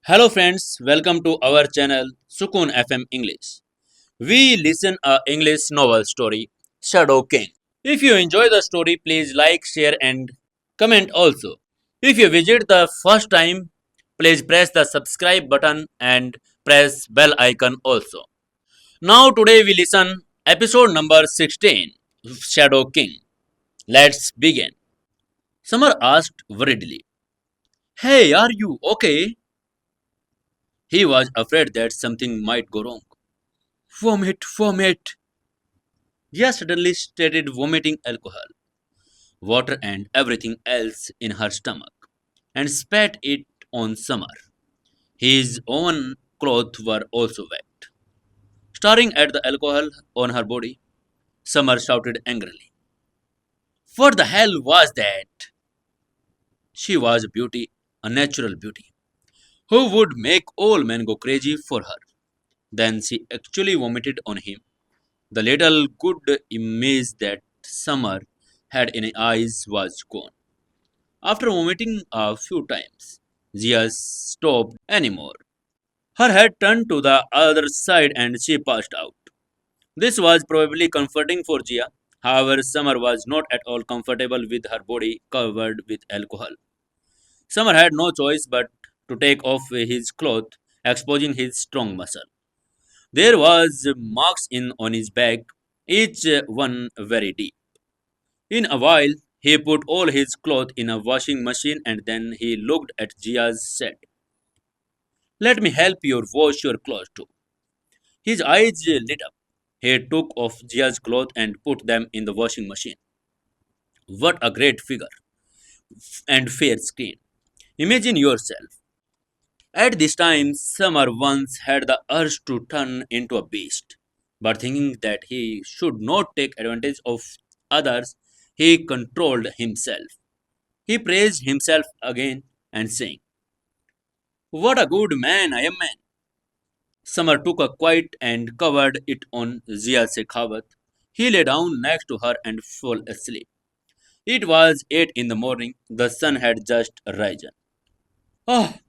Hello friends, welcome to our channel Sukun FM English. We listen a English novel story, Shadow King. If you enjoy the story, please like, share and comment also. If you visit the first time, please press the subscribe button and press bell icon also. Now today we listen episode number 16, Shadow King. Let's begin. Summer asked worriedly, "Hey, are you okay?" He was afraid that something might go wrong. Vomit, vomit. Jia suddenly started vomiting alcohol, water, and everything else in her stomach and spat it on Summer. His own clothes were also wet. Staring at the alcohol on her body, Summer shouted angrily, "What the hell was that?" She was a beauty, a natural beauty, who would make all men go crazy for her. Then she actually vomited on him. The little good image that Summer had in her eyes was gone. After vomiting a few times, Zia stopped anymore. Her head turned to the other side and she passed out. This was probably comforting for Jia. However, Summer was not at all comfortable with her body covered with alcohol. Summer had no choice but to take off his cloth, exposing his strong muscle. There was marks in on his back, each one very deep. In a while, he put all his clothes in a washing machine and then he looked at Jia's said, "Let me help you wash your clothes too." His eyes lit up. He took off Jia's clothes and put them in the washing machine. What a great figure and fair skin. Imagine yourself. At this time, Summer once had the urge to turn into a beast. But thinking that he should not take advantage of others, he controlled himself. He praised himself again and saying, "What a good man I am, man." Summer took a quiet and covered it on Zia Shekhawat. He lay down next to her and fell asleep. It was 8 in the morning. The sun had just risen. Oh,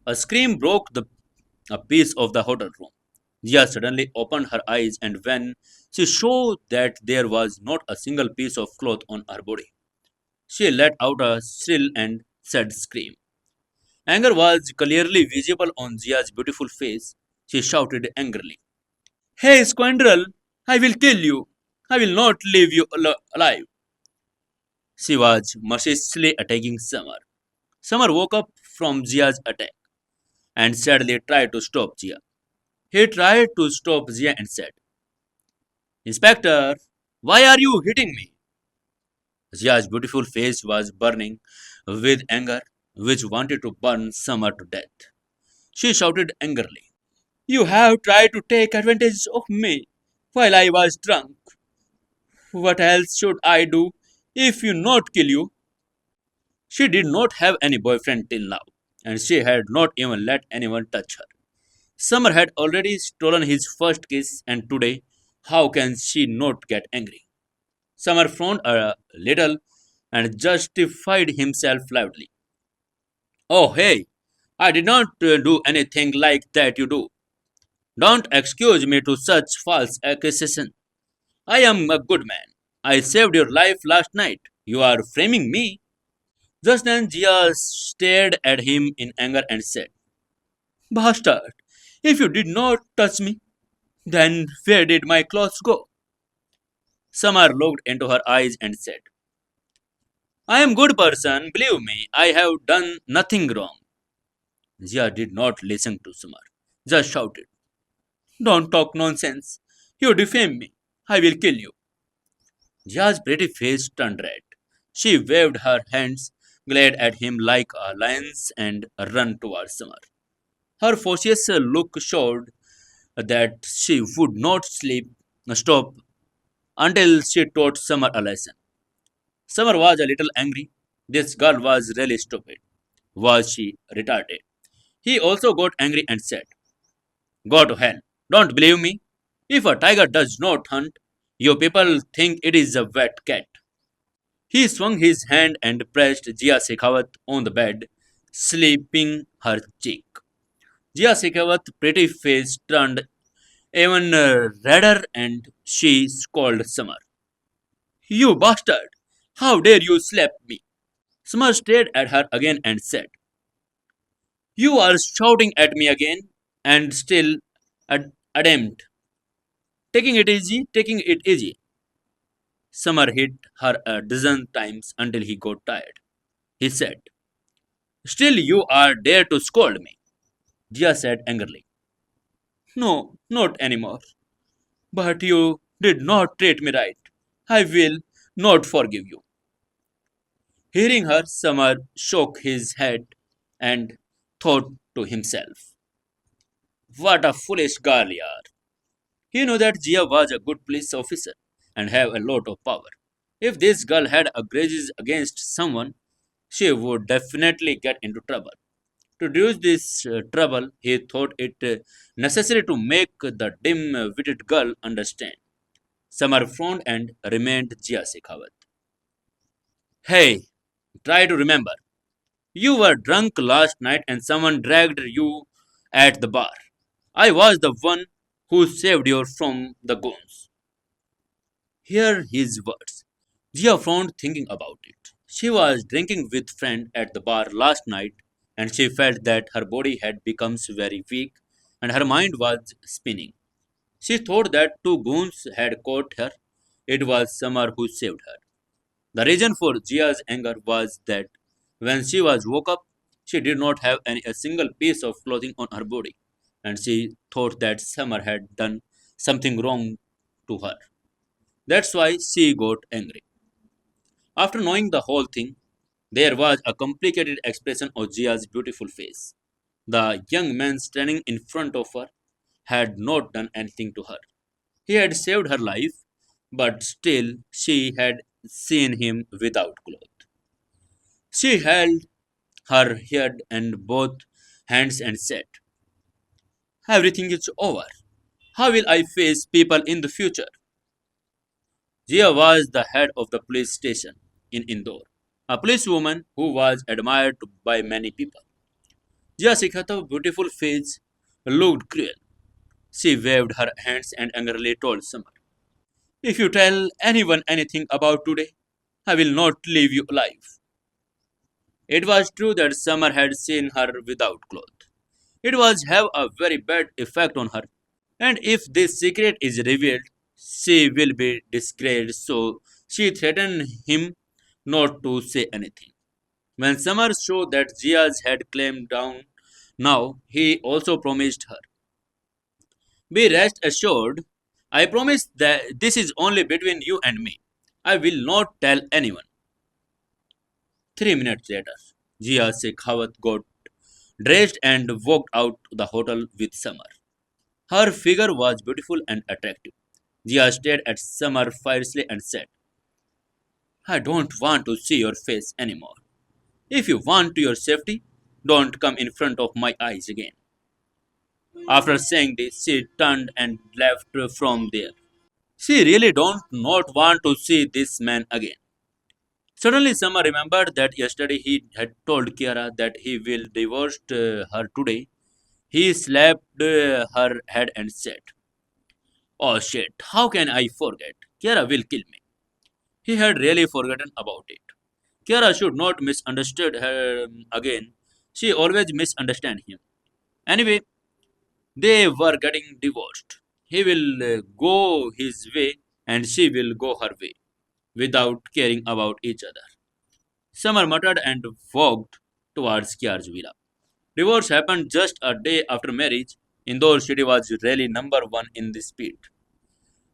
a scream broke a piece of the hotel room. Jia suddenly opened her eyes, and when she saw that there was not a single piece of cloth on her body, she let out a shrill and sad scream. Anger was clearly visible on Jia's beautiful face. She shouted angrily, "Hey, scoundrel! I will kill you! I will not leave you alive!" She was mercilessly attacking Summer. Summer woke up from Jia's attack and sadly tried to stop Jia. He tried to stop Jia and said, "Inspector, why are you hitting me?" Jia's beautiful face was burning with anger, which wanted to burn Summer to death. She shouted angrily, "You have tried to take advantage of me while I was drunk. What else should I do if you not kill you?" She did not have any boyfriend till now, and she had not even let anyone touch her. Summer had already stolen his first kiss, and today, how can she not get angry? Summer frowned a little and justified himself loudly. "Oh, hey, I did not do anything like that you do. Don't excuse me to such false accusation. I am a good man. I saved your life last night. You are framing me." Just then, Jia stared at him in anger and said, "Bastard, if you did not touch me, then where did my clothes go?" Summer looked into her eyes and said, "I am good person, believe me, I have done nothing wrong." Jia did not listen to Summer, just shouted, "Don't talk nonsense. You defame me. I will kill you." Jia's pretty face turned red. She waved her hands, glared at him like a lion's, and ran towards Summer. Her ferocious look showed that she would not stop until she taught Summer a lesson. Summer was a little angry. This girl was really stupid. Was she retarded? He also got angry and said, "Go to hell. Don't believe me? If a tiger does not hunt, you people think it is a wet cat." He swung his hand and pressed Jia Shekhawat on the bed, slapping her cheek. Jia Shekhawat's pretty face turned even redder and she scolded Summer. You bastard! How dare you slap me? Summer stared at her again and said, you are shouting at me again and still adamant. Taking it easy, taking it easy. Summer hit her a dozen times until he got tired. He said, still you are dare to scold me. Jia said angrily. No, not anymore. But you did not treat me right. I will not forgive you. Hearing her, Summer shook his head and thought to himself, what a foolish girl you are. He knew that Jia was a good police officer and have a lot of power. If this girl had a grudge against someone, she would definitely get into trouble. To reduce this trouble, he thought it necessary to make the dim-witted girl understand. Samar frowned and remained Jia Shekhawat. Hey, try to remember. You were drunk last night and someone dragged you at the bar. I was the one who saved you from the goons. Hear his words. Jia frowned thinking about it. She was drinking with friend at the bar last night and she felt that her body had become very weak and her mind was spinning. She thought that two goons had caught her. It was Samar who saved her. The reason for Jia's anger was that when she was woke up, she did not have a single piece of clothing on her body, and she thought that Samar had done something wrong to her. That's why she got angry. After knowing the whole thing, there was a complicated expression on Jia's beautiful face. The young man standing in front of her had not done anything to her. He had saved her life, but still she had seen him without clothes. She held her head and both hands and said, everything is over. How will I face people in the future? Jia was the head of the police station in Indore, a policewoman who was admired by many people. Jia Sikhat's beautiful face looked cruel. She waved her hands and angrily told Samar, if you tell anyone anything about today, I will not leave you alive. It was true that Summer had seen her without clothes. It was have a very bad effect on her. And if this secret is revealed, she will be disgraced. So she threatened him not to say anything. When Summer saw that Jia's had claimed down, now he also promised her. Be rest assured, I promise that this is only between you and me. I will not tell anyone. 3 minutes later, Jia Shekhawat got dressed and walked out the hotel with Summer. Her figure was beautiful and attractive. Jia stared at Summer fiercely and said, I don't want to see your face anymore. If you want your safety, don't come in front of my eyes again. After saying this, she turned and left from there. She really don't not want to see this man again. Suddenly, Summer remembered that yesterday he had told Kiara that he will divorce her today. He slapped her head and said, oh shit, how can I forget? Kiara will kill me. He had really forgotten about it. Kiara should not misunderstood her again. She always misunderstand him. Anyway, they were getting divorced. He will go his way and she will go her way without caring about each other. Summer muttered and walked towards Kiara's villa. Divorce happened just a day after marriage. Indore city was really number one in the speed.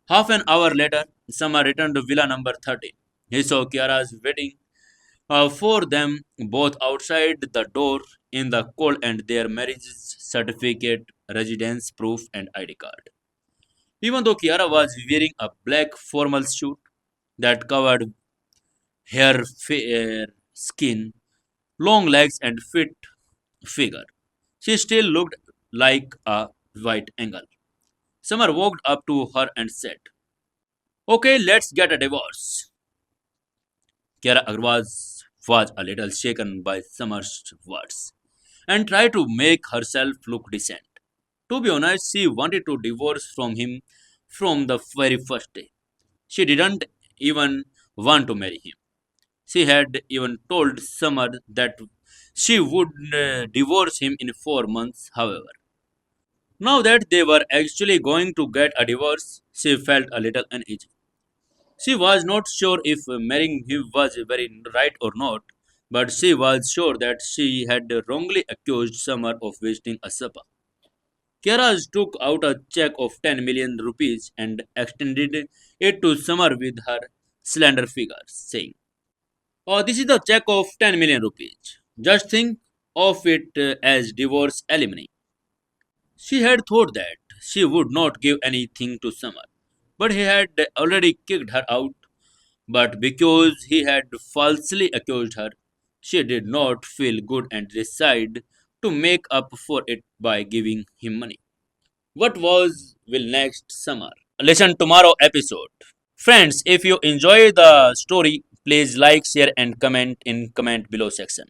Half an hour later, Summer returned to villa number 30. He saw Kiara's wedding for them both outside the door in the cold and their marriage certificate, residence proof, and ID card. Even though Kiara was wearing a black formal suit that covered her fair skin, long legs, and fit figure, she still looked like a white angel. Summer walked up to her and said, okay, let's get a divorce. Kiara Agrawal was a little shaken by Summer's words. and try to make herself look decent. To be honest, she wanted to divorce from him from the very first day. She didn't even want to marry him. She had even told Summer that she would divorce him in 4 months, however. Now that they were actually going to get a divorce, she felt a little uneasy. She was not sure if marrying him was very right or not, but she was sure that she had wrongly accused Summer of visiting a supper. Keras took out a check of 10 million rupees and extended it to Summer with her slender figure, saying, "Oh, this is the check of 10 million rupees. Just think of it as divorce alimony." She had thought that she would not give anything to Summer, but he had already kicked her out. But because he had falsely accused her, she did not feel good and decided to make up for it by giving him money. What was will next summer? Listen tomorrow episode. Friends, if you enjoy the story, please like, share and comment in comment below section.